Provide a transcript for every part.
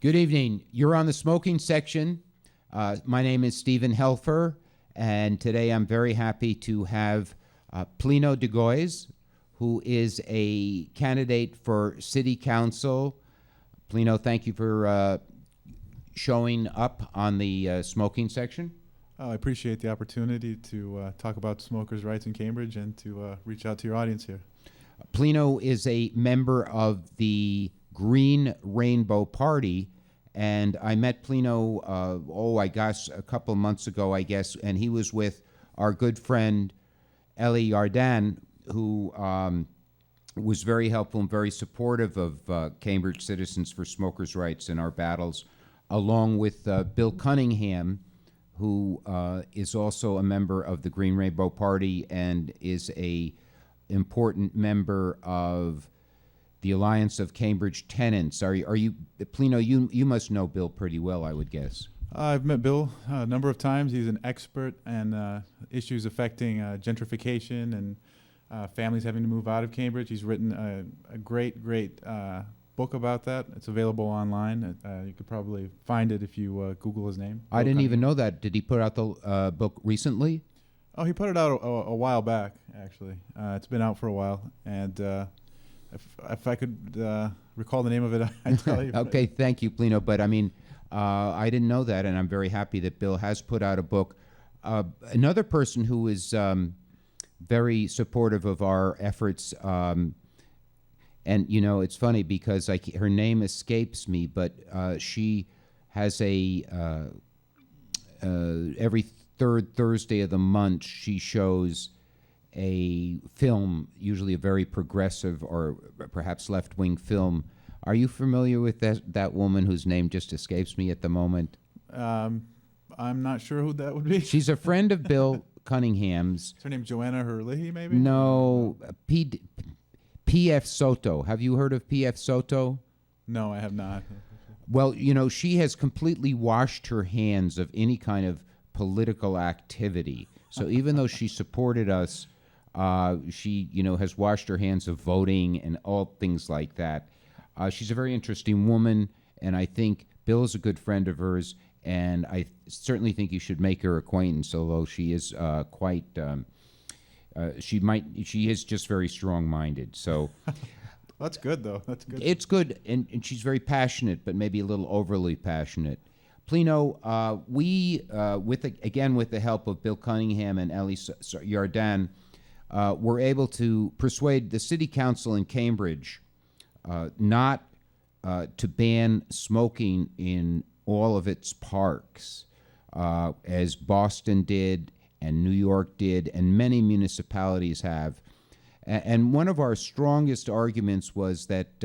Good evening. You're on the Smoking Section. My name is Stephen Helfer, and today I'm very happy to have Plinio DeGoes, who is a candidate for City Council. Plinio, thank you for showing up on the Smoking Section. I appreciate the opportunity to talk about smokers' rights in Cambridge and to reach out to your audience here. Plinio is a member of the Green Rainbow Party, and I met Plinio, a couple of months ago, and he was with our good friend Eli Yardan, who was very helpful and very supportive of Cambridge Citizens for Smokers' Rights in our battles, along with Bill Cunningham, who is also a member of the Green Rainbow Party and is a important member of the Alliance of Cambridge Tenants. Are you, Plinio? You must know Bill pretty well, I would guess. I've met Bill a number of times. He's an expert in issues affecting gentrification and families having to move out of Cambridge. He's written a great book about that. It's available online. You could probably find it if you Google his name. I didn't even know that. Did he put out the book recently? Oh, he put it out a while back, actually. It's been out for a while, and if I could recall the name of it, I'd tell you. Okay, thank you, Plinio. But I mean, I didn't know that, and I'm very happy that Bill has put out a book. Another person who is very supportive of our efforts, and it's funny because her name escapes me, but she has every third Thursday of the month, she shows a film, usually a very progressive or perhaps left-wing film. Are you familiar with that woman whose name just escapes me at the moment? I'm not sure who that would be. She's a friend of Bill Cunningham's. Is her name Joanna Hurley, maybe? No, P.F. Soto. Have you heard of P.F. Soto? No, I have not. Well, she has completely washed her hands of any kind of political activity. So even though she supported us, she, has washed her hands of voting and all things like that. She's a very interesting woman, and I think Bill is a good friend of hers, and I certainly think you should make her acquaintance, although she is she is just very strong-minded. So that's good, though. That's good. It's good, and she's very passionate, but maybe a little overly passionate. Plinio, we, with the help of Bill Cunningham and Eli Yardan, were able to persuade the City Council in Cambridge not to ban smoking in all of its parks, as Boston did and New York did and many municipalities have. And one of our strongest arguments was that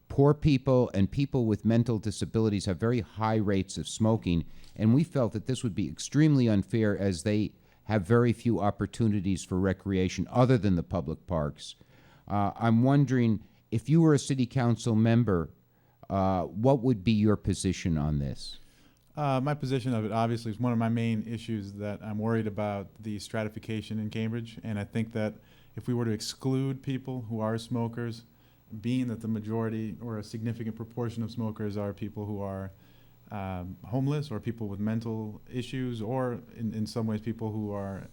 poor people and people with mental disabilities have very high rates of smoking, and we felt that this would be extremely unfair as they have very few opportunities for recreation other than the public parks. I'm wondering, if you were a city council member, what would be your position on this? My position of it, obviously, is one of my main issues that I'm worried about, the stratification in Cambridge, and I think that if we were to exclude people who are smokers, being that the majority or a significant proportion of smokers are people who are homeless or people with mental issues, or in some ways people who are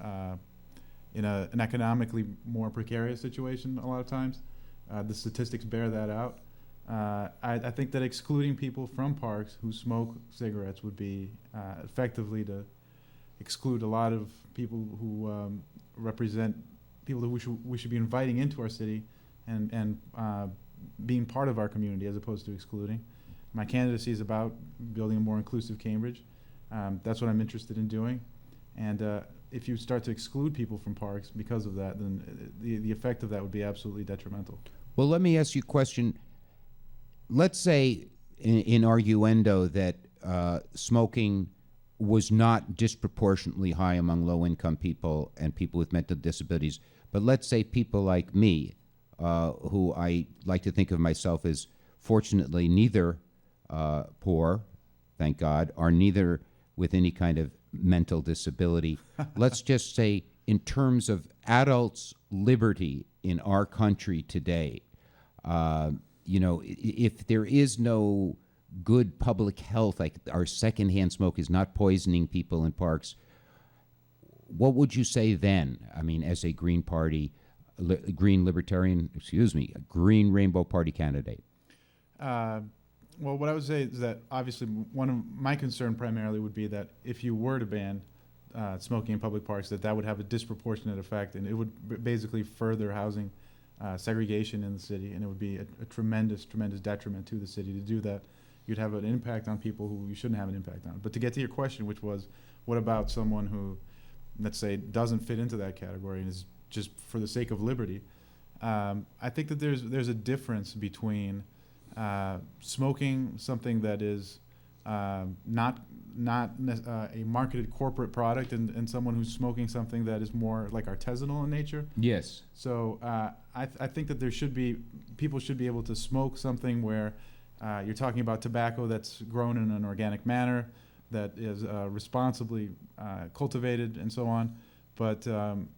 in an economically more precarious situation a lot of times. The statistics bear that out. I think that excluding people from parks who smoke cigarettes would be effectively to exclude a lot of people who represent people who we should be inviting into our city and being part of our community as opposed to excluding. My candidacy is about building a more inclusive Cambridge. That's what I'm interested in doing. And if you start to exclude people from parks because of that, then the effect of that would be absolutely detrimental. Well, let me ask you a question. Let's say in arguendo that smoking was not disproportionately high among low-income people and people with mental disabilities, but let's say people like me, who I like to think of myself as fortunately neither poor, thank God, are neither with any kind of mental disability. Let's just say in terms of adults' liberty in our country today, if there is no good public health, like our secondhand smoke is not poisoning people in parks, what would you say then? I mean, as a Green Party, Green Libertarian, a Green Rainbow Party candidate? Well, what I would say is that obviously one of my concern primarily would be that if you were to ban smoking in public parks, that would have a disproportionate effect, and it would basically further housing segregation in the city, and it would be a tremendous, tremendous detriment to the city to do that. You'd have an impact on people who you shouldn't have an impact on. But to get to your question, which was, what about someone who, let's say, doesn't fit into that category and is just for the sake of liberty? I think that there's a difference between smoking something that is not a marketed corporate product and someone who's smoking something that is more like artisanal in nature. Yes. So I think that people should be able to smoke something where you're talking about tobacco that's grown in an organic manner, that is responsibly cultivated and so on. But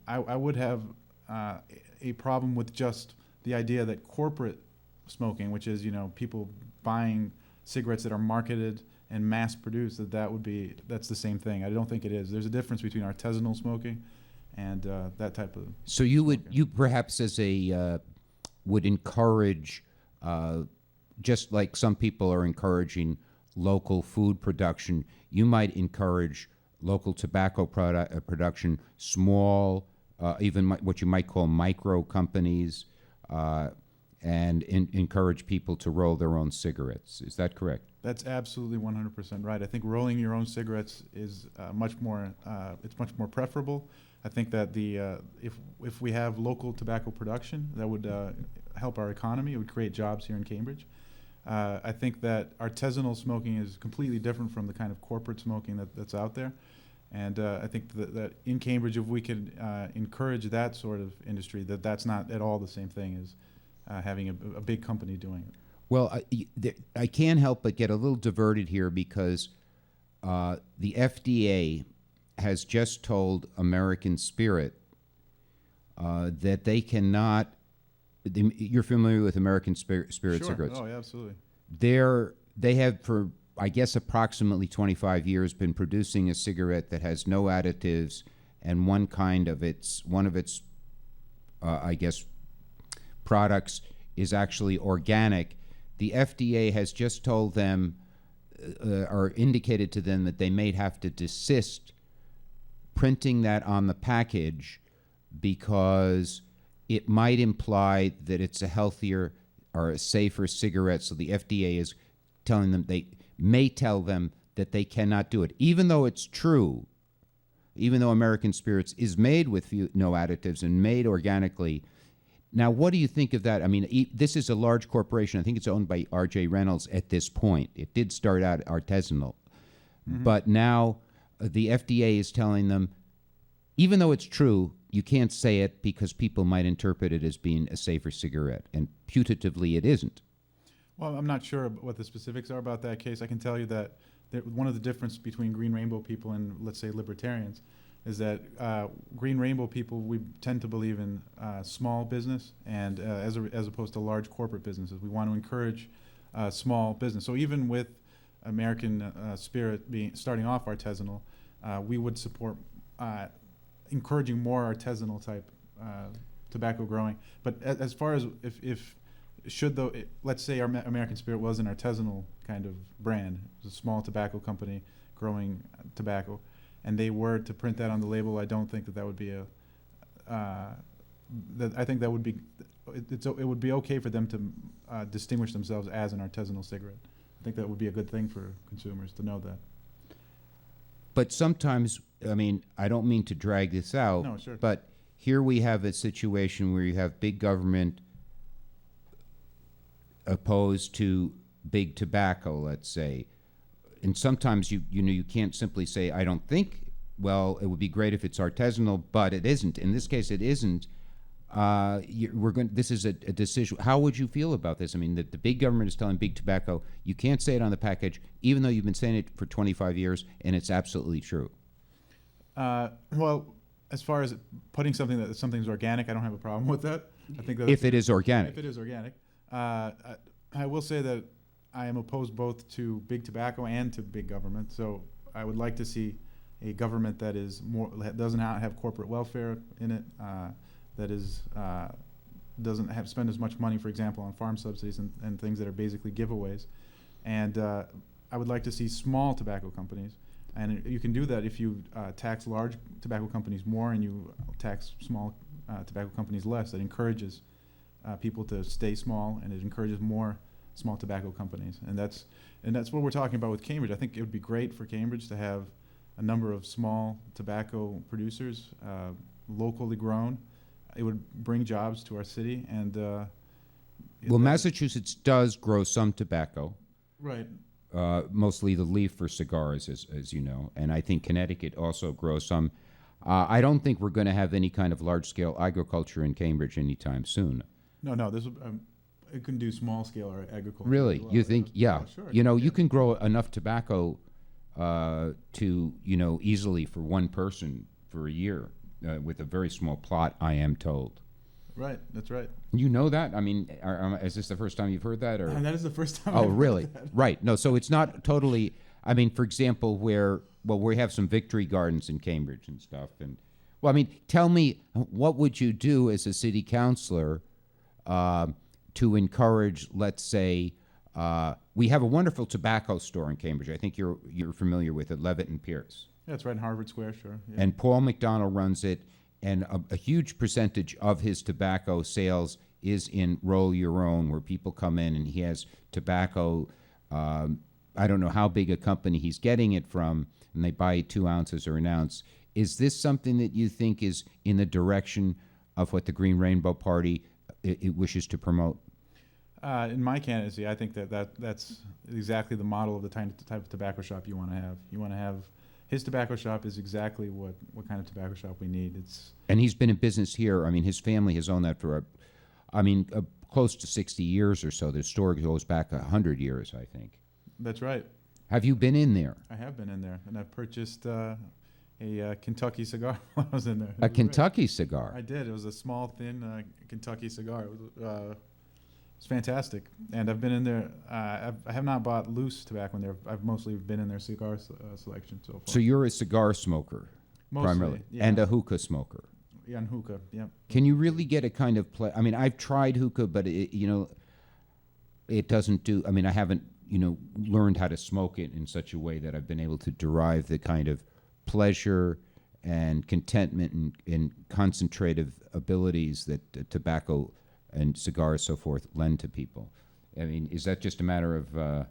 I would have a problem with just the idea that corporate smoking, which is, people buying cigarettes that are marketed and mass produced, that's the same thing. I don't think it is. There's a difference between artisanal smoking and that type of. So you perhaps would encourage, just like some people are encouraging local food production, you might encourage local tobacco production, small, even what you might call micro companies, and encourage people to roll their own cigarettes. Is that correct? That's absolutely 100% right. I think rolling your own cigarettes is much more preferable. I think that if we have local tobacco production, that would help our economy. It would create jobs here in Cambridge. I think that artisanal smoking is completely different from the kind of corporate smoking that's out there. And I think that in Cambridge, if we could encourage that sort of industry, that's not at all the same thing as having a big company doing it. Well, I can't help but get a little diverted here because the FDA has just told American Spirit that they cannot. You're familiar with American Spirit Sure. cigarettes? Oh, yeah, absolutely. They have for, I guess, approximately 25 years been producing a cigarette that has no additives, and one of its I guess, products is actually organic. The FDA has just told them, or indicated to them, that they may have to desist printing that on the package because it might imply that it's a healthier or a safer cigarette. So the FDA is telling them, they may tell them that they cannot do it, even though it's true, even though American Spirits is made with no additives and made organically. Now, what do you think of that? I mean, this is a large corporation. I think it's owned by R.J. Reynolds at this point. It did start out artisanal. Mm-hmm. But now the FDA is telling them, even though it's true, you can't say it because people might interpret it as being a safer cigarette. And putatively, it isn't. Well, I'm not sure what the specifics are about that case. I can tell you that one of the differences between Green Rainbow people and, let's say, libertarians is that Green Rainbow people, we tend to believe in small business and as opposed to large corporate businesses. We want to encourage small business. So even with American Spirit starting off artisanal, we would support encouraging more artisanal type tobacco growing. But as far as let's say our American Spirit was an artisanal kind of brand, it was a small tobacco company growing tobacco, and they were to print that on the label, I don't think that would be I think that would be, it would be okay for them to distinguish themselves as an artisanal cigarette. I think that would be a good thing for consumers to know that. But sometimes, I mean, I don't mean to drag this out, no, sure. But here we have a situation where you have big government opposed to big tobacco, let's say. And sometimes you can't simply say, I don't think, well, it would be great if it's artisanal, but it isn't. In this case, it isn't. This is a decision. How would you feel about this? I mean, the big government is telling big tobacco, you can't say it on the package, even though you've been saying it for 25 years, and it's absolutely true. Well, as far as putting something's organic, I don't have a problem with that. I think that if it is organic. If it is organic. I will say that I am opposed both to big tobacco and to big government. So I would like to see a government that is more, doesn't have corporate welfare in it, that is doesn't have spend as much money, for example, on farm subsidies and things that are basically giveaways. And I would like to see small tobacco companies, and you can do that if you tax large tobacco companies more and you tax small tobacco companies less. That encourages people to stay small, and it encourages more small tobacco companies. And that's what we're talking about with Cambridge. I think it would be great for Cambridge to have a number of small tobacco producers, locally grown. It would bring jobs to our city, and well, Massachusetts does grow some tobacco, right? Mostly the leaf for cigars, as you know, and I think Connecticut also grows some. I don't think we're going to have any kind of large-scale agriculture in Cambridge anytime soon. No, this it can do small-scale agriculture. Really, as well. you think? Yeah, Oh, sure. you know, you can grow enough tobacco to easily for one person for a year with a very small plot. I am told. Right, that's right. You know that? I mean, is this the first time you've heard that? Or? That is the first time. Oh, I've really? heard that. Right. No, so it's not totally. I mean, for example, we have some victory gardens in Cambridge and stuff. And well, I mean, tell me, what would you do as a city councilor to encourage, let's say, we have a wonderful tobacco store in Cambridge. I think you're familiar with it, Levitt and Pierce. Yeah, it's right in Harvard Square, sure. Yeah. And Paul McDonald runs it, and a huge percentage of his tobacco sales is in Roll Your Own, where people come in and he has tobacco. I don't know how big a company he's getting it from, and they buy 2 ounces or an ounce. Is this something that you think is in the direction of what the Green Rainbow Party it wishes to promote? In my candidacy, I think that's exactly the model of the type of tobacco shop you want to have. You want to have his tobacco shop is exactly what kind of tobacco shop we need. And he's been in business here. I mean, his family has owned that for, close to 60 years or so. The store goes back 100 years, I think. That's right. Have you been in there? I have been in there, and I purchased a Kentucky cigar while I was in there. A Kentucky cigar? I did. It was a small, thin Kentucky cigar. It's fantastic, and I've been in there. I have not bought loose tobacco in there. I've mostly been in their cigar selection so far. So you're a cigar smoker, Mostly, primarily, yeah. and a hookah smoker. Yeah, and hookah. Yeah. Can you really get a kind of I mean, I've tried hookah, but it doesn't do. I mean, I haven't learned how to smoke it in such a way that I've been able to derive the kind of pleasure and contentment and concentrative abilities that tobacco and cigars, so forth, lend to people. I mean, is that just a matter of... I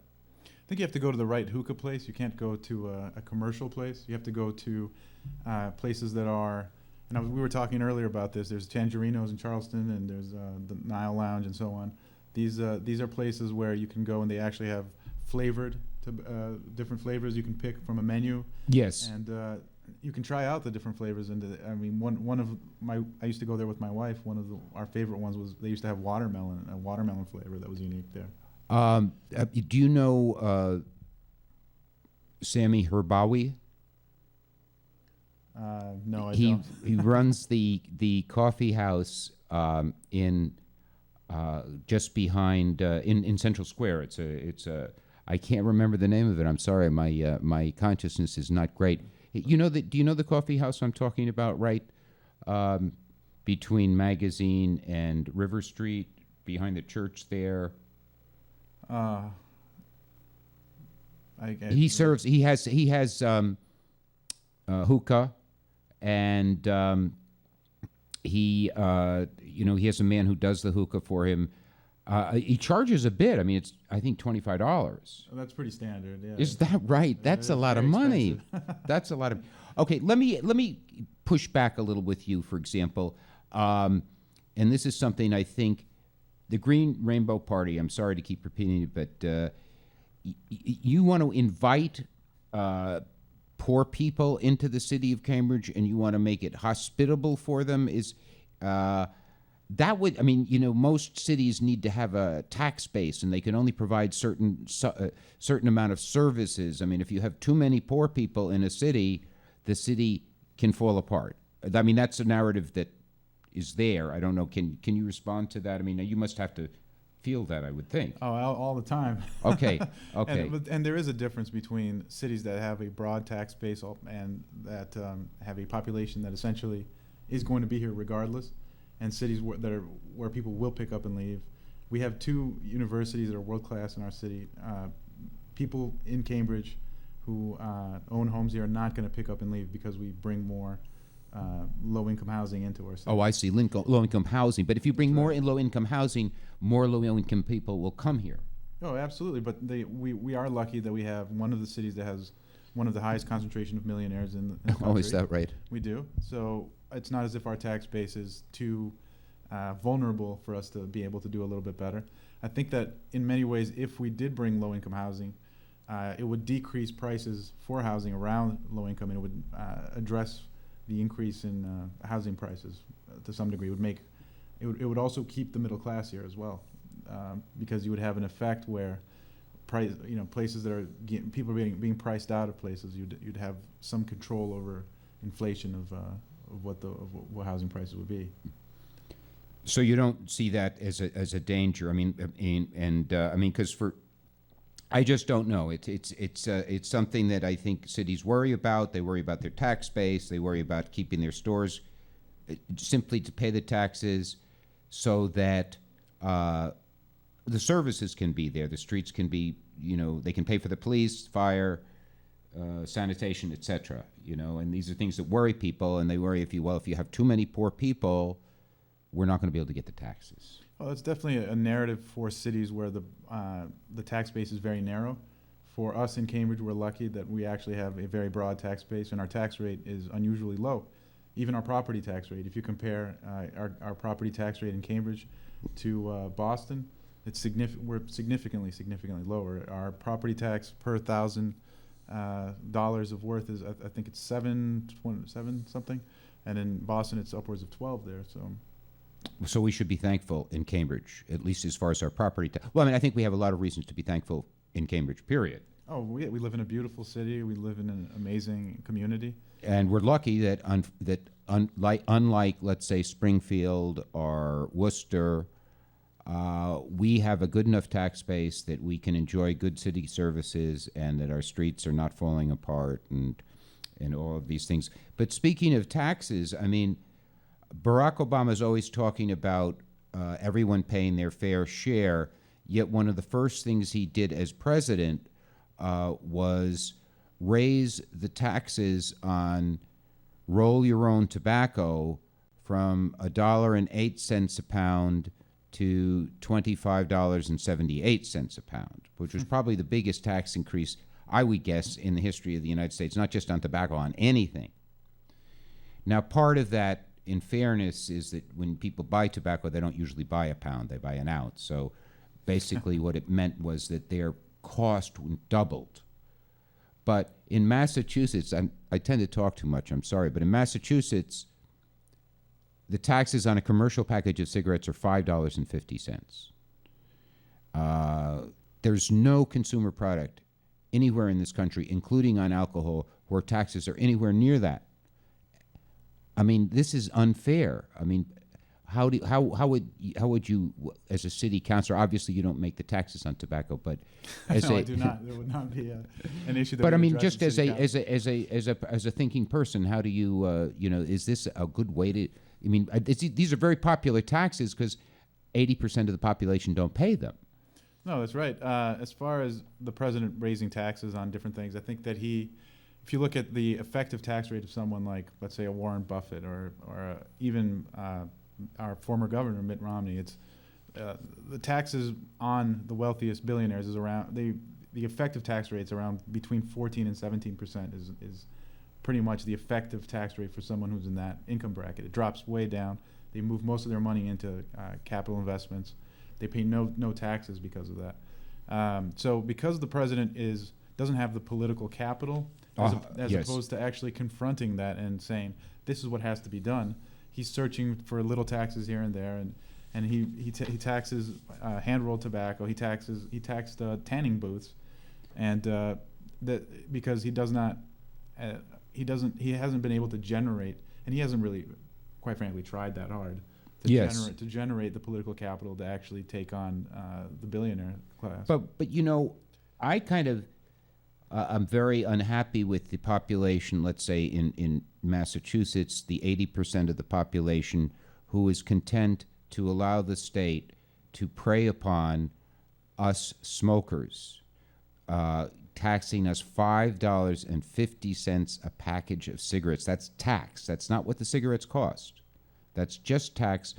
think you have to go to the right hookah place. You can't go to a commercial place. You have to go to places that are... And we were talking earlier about this. There's Tangerinos in Charleston, and there's the Nile Lounge and so on. These are places where you can go, and they actually have flavored, different flavors you can pick from a menu. Yes. And you can try out the different flavors. And I mean, I used to go there with my wife. One of our favorite ones was they used to have a watermelon flavor that was unique there. Do you know Sammy Herbawi? No, I don't. He runs the coffee house in just behind in Central Square. It's a I can't remember the name of it. I'm sorry, my consciousness is not great. Do you know the coffee house I'm talking about? Right between Magazine and River Street, behind the church there. He serves. He has hookah, and he has a man who does the hookah for him. He charges a bit. I mean, it's I think $25. Oh, that's pretty standard. Yeah. Is that right? That's a lot of money. That's a lot of. Okay, let me push back a little with you. For example, and this is something I think the Green Rainbow Party. I'm sorry to keep repeating it, but you want to invite poor people into the city of Cambridge, and you want to make it hospitable for them. That would, I mean, most cities need to have a tax base, and they can only provide certain amount of services. I mean, if you have too many poor people in a city, the city can fall apart. I mean, that's a narrative that is there. I don't know. Can you respond to that? I mean, you must have to feel that, I would think. Oh, all the time. Okay, okay. And there is a difference between cities that have a broad tax base and that have a population that essentially is going to be here regardless, and cities where people will pick up and leave. We have 2 universities that are world class in our city. People in Cambridge who own homes here are not going to pick up and leave because we bring more low-income housing into our city. Oh, I see, low-income housing. But if you bring more in low-income housing, more low-income people will come here. Oh, absolutely. But we are lucky that we have one of the cities that has one of the highest concentration of millionaires in the country. Oh, is that right? We do. So it's not as if our tax base is too vulnerable for us to be able to do a little bit better. I think that in many ways, if we did bring low-income housing, it would decrease prices for housing around low income, and it would address the increase in housing prices to some degree. It would also keep the middle class here as well, because you would have an effect where places that are people are being priced out of places, you'd have some control over inflation of what housing prices would be. So you don't see that as a danger? I mean, because I just don't know. It's something that I think cities worry about. They worry about their tax base. They worry about keeping their stores simply to pay the taxes, so that the services can be there. The streets can be, they can pay for the police, fire, sanitation, etc. And these are things that worry people, and they worry if you have too many poor people, we're not going to be able to get the taxes. Well, it's definitely a narrative for cities where the tax base is very narrow. For us in Cambridge, we're lucky that we actually have a very broad tax base, and our tax rate is unusually low. Even our property tax rate, if you compare our property tax rate in Cambridge to Boston, we're significantly lower. Our property tax per $1,000 of worth is, I think it's seven something, and in Boston it's upwards of 12 there. So we should be thankful in Cambridge, at least as far as our property tax. Well, I think we have a lot of reasons to be thankful in Cambridge, period. Oh, we live in a beautiful city. We live in an amazing community. And we're lucky that unlike, let's say, Springfield or Worcester, we have a good enough tax base that we can enjoy good city services, and that our streets are not falling apart, and all of these things. But speaking of taxes, Barack Obama is always talking about everyone paying their fair share, yet one of the first things he did as president was raise the taxes on roll-your-own tobacco from $1.08 a pound to $25.78 a pound, which was probably the biggest tax increase, I would guess, in the history of the United States, not just on tobacco, on anything. Now, part of that, in fairness, is that when people buy tobacco, they don't usually buy a pound, they buy an ounce. So basically what it meant was that their cost doubled. But in Massachusetts, I tend to talk too much, I'm sorry, but in Massachusetts, the taxes on a commercial package of cigarettes are $5.50. There's no consumer product anywhere in this country, including on alcohol, where taxes are anywhere near that. This is unfair. How would you, as a city councilor, obviously you don't make the taxes on tobacco, but as no, I do not. There would not be an issue. That but just as a thinking person, how do you, is this a good way to? These are very popular taxes because 80% of the population don't pay them. No, that's right. As far as the president raising taxes on different things, I think that if you look at the effective tax rate of someone like, let's say, a Warren Buffett or even our former governor, Mitt Romney, it's the taxes on the wealthiest billionaires is around, the effective tax rate's around between 14 and 17% is pretty much the effective tax rate for someone who's in that income bracket. It drops way down. They move most of their money into capital investments. They pay no taxes because of that. So because the president doesn't have the political capital, as opposed to actually confronting that and saying, this is what has to be done, he's searching for little taxes here and there, and he taxes hand-rolled tobacco. He taxed tanning booths, and that because he hasn't been able to generate, and he hasn't really, quite frankly, tried that hard Yes. to generate the political capital to actually take on the billionaire class. But you know, I kind of I'm very unhappy with the population. Let's say in Massachusetts, the 80% of the population who is content to allow the state to prey upon us smokers, taxing us $5.50 a package of cigarettes. That's tax. That's not what the cigarettes cost. That's just tax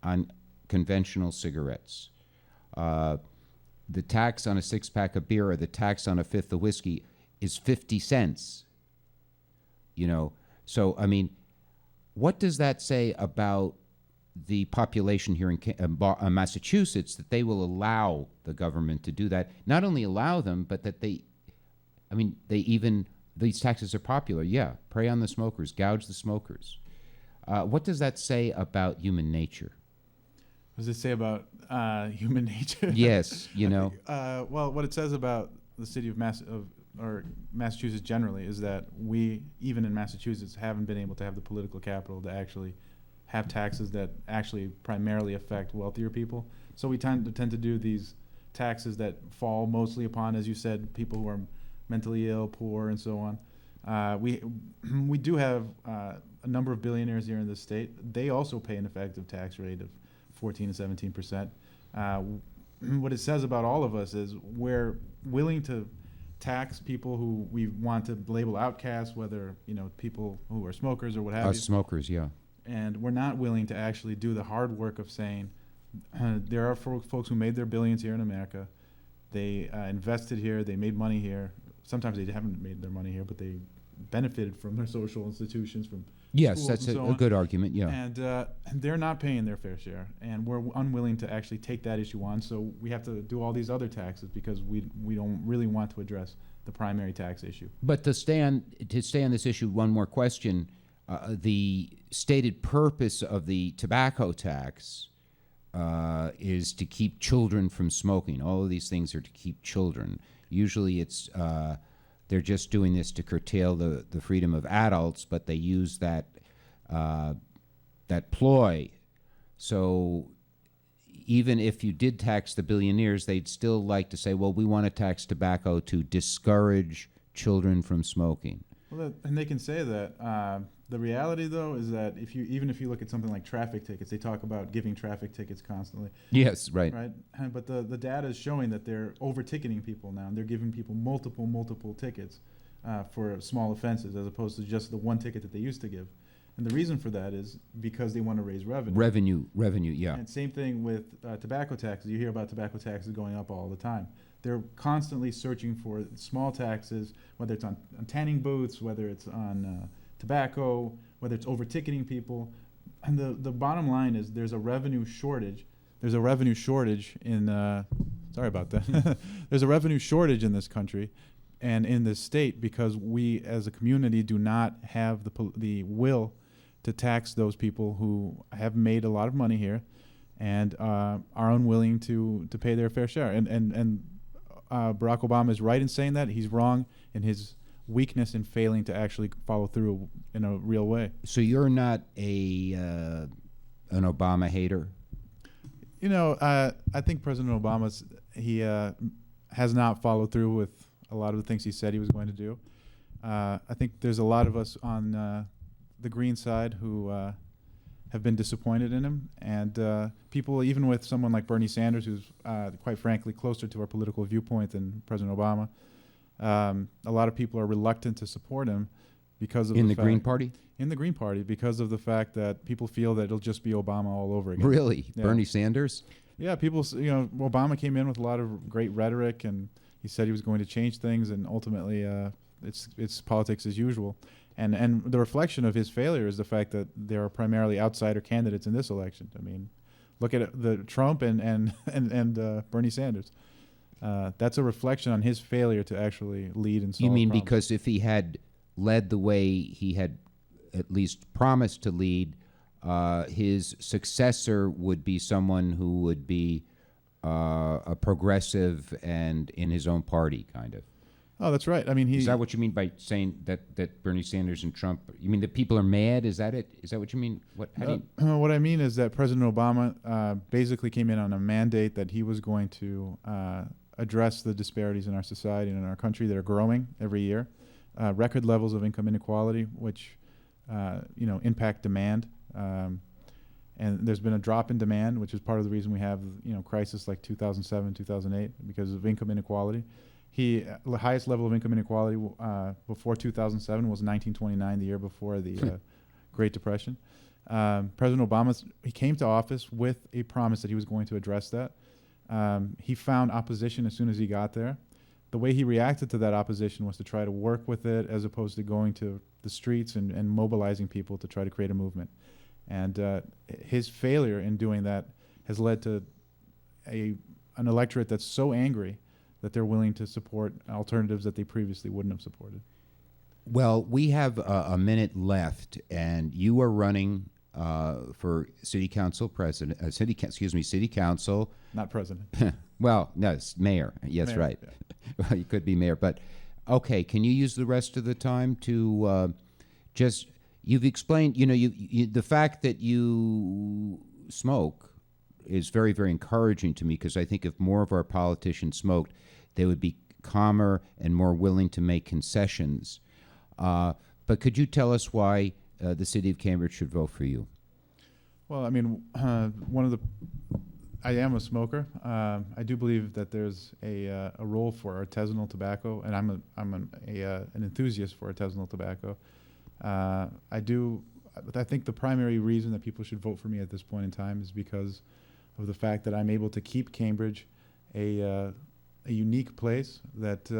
on conventional cigarettes. The tax on a six-pack of beer or the tax on a fifth of whiskey is 50 cents. You know, so, I mean, what does that say about the population here in Massachusetts, that they will allow the government to do that? Not only allow them, but that they even, these taxes are popular. Yeah, prey on the smokers, gouge the smokers. What does that say about human nature? What does it say about human nature? Yes, you know. Well, what it says about the city of Massachusetts generally is that we, even in Massachusetts, haven't been able to have the political capital to actually have taxes that actually primarily affect wealthier people. So we tend to do these taxes that fall mostly upon, as you said, people who are mentally ill, poor, and so on. We do have a number of billionaires here in this state. They also pay an effective tax rate of 14 to 17%. What it says about all of us is we're willing to tax people who we want to label outcasts, whether people who are smokers or what have you. Us smokers, yeah. And we're not willing to actually do the hard work of saying there are folks who made their billions here in America. They invested here. They made money here. Sometimes they haven't made their money here, but they benefited from their social institutions, from yes, schools that's and so a on. good argument. Yeah, and they're not paying their fair share, and we're unwilling to actually take that issue on. So we have to do all these other taxes because we don't really want to address the primary tax issue. but to stay on this issue, one more question: the stated purpose of the tobacco tax is to keep children from smoking. All of these things are to keep children. Usually, it's they're just doing this to curtail the freedom of adults, but they use that ploy. So even if you did tax the billionaires, they'd still like to say, well, we want to tax tobacco to discourage children from smoking. Well, and they can say that. The reality, though, is that even if you look at something like traffic tickets, they talk about giving traffic tickets constantly. Yes, right. Right, but the data is showing that they're over-ticketing people now, and they're giving people multiple tickets for small offenses, as opposed to just the one ticket that they used to give. And the reason for that is because they want to raise revenue. Revenue, yeah. And same thing with tobacco taxes. You hear about tobacco taxes going up all the time. They're constantly searching for small taxes, whether it's on tanning booths, whether it's on tobacco, whether it's over-ticketing people. And the bottom line is there's a revenue shortage. There's a revenue shortage in, sorry about that. There's a revenue shortage in this country and in this state because we as a community do not have the will to tax those people who have made a lot of money here and are unwilling to pay their fair share. And Barack Obama is right in saying that. He's wrong in his weakness in failing to actually follow through in a real way. So you're not an Obama hater? I think President Obama has not followed through with a lot of the things he said he was going to do. I think there's a lot of us on the Green side who have been disappointed in him, and people, even with someone like Bernie Sanders, who's quite frankly closer to our political viewpoint than President Obama, a lot of people are reluctant to support him because of the Green Party? In the Green Party, because of the fact that people feel that it'll just be Obama all over again. Really? Yeah. Bernie Sanders? Yeah, people, Obama came in with a lot of great rhetoric, and he said he was going to change things, and ultimately it's politics as usual. And the reflection of his failure is the fact that there are primarily outsider candidates in this election. I mean, look at the Trump and Bernie Sanders. That's a reflection on his failure to actually lead and solve You mean problems. because if he had led the way he had at least promised to lead, his successor would be someone who would be a progressive and in his own party, kind of? Oh, that's right. I mean, Is that what you mean by saying that Bernie Sanders and Trump? You mean that people are mad? Is that it? Is that what you mean? What? How do you? What I mean is that President Obama basically came in on a mandate that he was going to address the disparities in our society and in our country that are growing every year, record levels of income inequality, which impact demand. And there's been a drop in demand, which is part of the reason we have crisis like 2007, 2008 because of income inequality. The highest level of income inequality before 2007 was 1929, the year before the Great Depression. President Obama, he came to office with a promise that he was going to address that. He found opposition as soon as he got there. The way he reacted to that opposition was to try to work with it as opposed to going to the streets and mobilizing people to try to create a movement. And his failure in doing that has led to an electorate that's so angry that they're willing to support alternatives that they previously wouldn't have supported. Well, we have a minute left, and you are running for city council president. City council. Not president. Well, no, it's mayor. Yes, Mayor, right. yeah. Well, you could be mayor, but okay. Can you use the rest of the time to just? You've explained. The fact that you smoke is very, very encouraging to me because I think if more of our politicians smoked, they would be calmer and more willing to make concessions. But could you tell us why the city of Cambridge should vote for you? Well, I mean, I am a smoker. I do believe that there's a role for artisanal tobacco, and I'm an enthusiast for artisanal tobacco. I think the primary reason that people should vote for me at this point in time is because of the fact that I'm able to keep Cambridge a unique place that